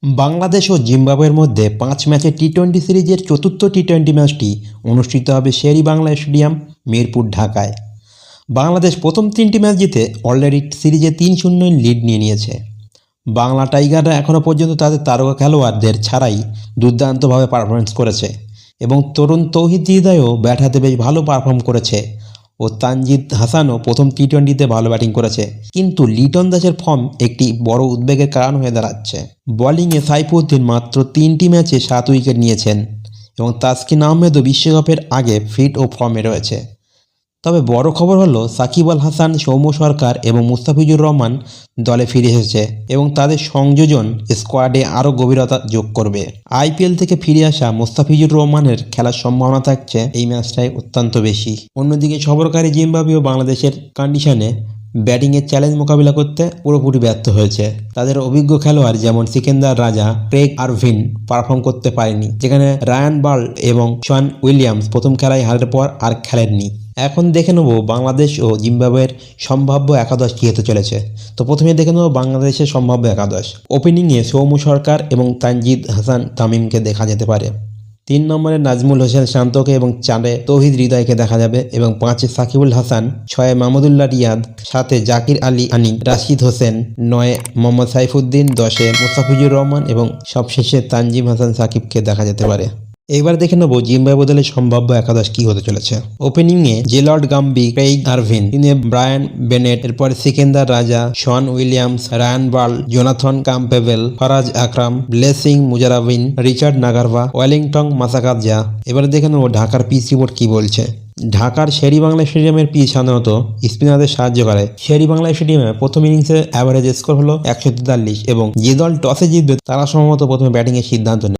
বাংলাদেশ ও জিম্বাবুয়ের মধ্যে 5 ম্যাচের টি-20 সিরিজের চতুর্থ টি-20 ম্যাচটি অনুষ্ঠিত হবে শের-ই-বাংলা স্টেডিয়াম, মিরপুর, ঢাকায়। বাংলাদেশ প্রথম 3টি ম্যাচ জিতে অলরেডি সিরিজে 3-0 লিড নিয়ে নিয়েছে। বাংলা টাইগাররা এখনও পর্যন্ত তাদের তারকা খেলোয়াড়দের ছাড়াই দুর্দান্তভাবে পারফরমেন্স করেছে এবং তরুণ তৌহিদ হৃদয়ও ব্যাট হাতে বেশ ভালো পারফর্ম করেছে ও তানজিদ হাসানও প্রথম টি-20তে ভালো ব্যাটিং করেছে। কিন্তু লিটন দাসের ফর্ম একটি বড় উদ্বেগের কারণ হয়ে দাঁড়াচ্ছে। বোলিংয়ে সাইফুদ্দিন মাত্র 3টি ম্যাচে 7 উইকেট নিয়েছেন এবং তাসকিন আহমেদও বিশ্বকাপের আগে ফিট ও ফর্মে রয়েছে। তবে বড় খবর হলো সাকিব আল হাসান, সৌম্য সরকার এবং মুস্তাফিজুর রহমান দলে ফিরে এসেছে এবং তাদের সংযোজন স্কোয়াডে আরও গভীরতা যোগ করবে। আইপিএল থেকে ফিরে আসা মুস্তাফিজুর রহমানের খেলার সম্ভাবনা থাকছে এই ম্যাচটায় অত্যন্ত বেশি। অন্যদিকে সফরকারী জিম্বাবুয়ে বাংলাদেশের কন্ডিশনে ব্যাটিংয়ের চ্যালেঞ্জ মোকাবিলা করতে পুরোপুরি ব্যর্থ হয়েছে। তাদের অভিজ্ঞ খেলোয়াড় যেমন সিকেন্দার রাজা, ক্রেগ আরভিন পারফর্ম করতে পারেনি, যেখানে রায়ান বার্ল এবং শোয়ান উইলিয়ামস প্রথম খেলায় হারের পর আর খেলেননি। এখন দেখে নেব বাংলাদেশ ও জিম্বাবুয়ের সম্ভাব্য একাদশ কী হতে চলেছে। তো প্রথমে দেখে নেব বাংলাদেশের সম্ভাব্য একাদশ। ওপেনিংয়ে সৌম্য সরকার এবং তানজিদ হাসান তামিমকে দেখা যেতে পারে। 3 নম্বরে নাজমুল হোসেন শান্তকে এবং 4-এ তৌহিদ হৃদয়কে দেখা যাবে এবং 5-এ সাকিবুল হাসান, 6-এ মাহমুদুল্লাহ রিয়াদ, 7-এ জাকির আলী আনি, রাশিদ হোসেন, 9-এ মোহাম্মদ সাইফুদ্দিন, 10-এ মুস্তাফিজুর রহমান এবং সবশেষে তানজিম হাসান সাকিবকে দেখা যেতে পারে। এবার দেখে নেব জিম্বাবুয়ে দলের সম্ভাব্য একাদশ কী হতে চলেছে। ওপেনিংয়ে Jaylord Gumbie, Craig Ervine, Brian Bennett, এরপর Sikandar Raza, Sean Williams, Ryan Burl, Jonathan Campbell, Faraz Akram, Blessing Muzarabani, Richard Ngarava, Wellington Masakadza. এবার দেখে নেব ঢাকার পিচ রিপোর্ট কী বলছে। ঢাকার শের-ই-বাংলা স্টেডিয়ামের পিচ সাধারণত স্পিনারদের সাহায্য করে। শের-ই-বাংলা স্টেডিয়ামে প্রথম ইনিংসে অ্যাভারেজ স্কোর হলো 143 এবং যে দল টসে জিতবে তারা সম্ভবত প্রথমে ব্যাটিংয়ের সিদ্ধান্ত নেয়।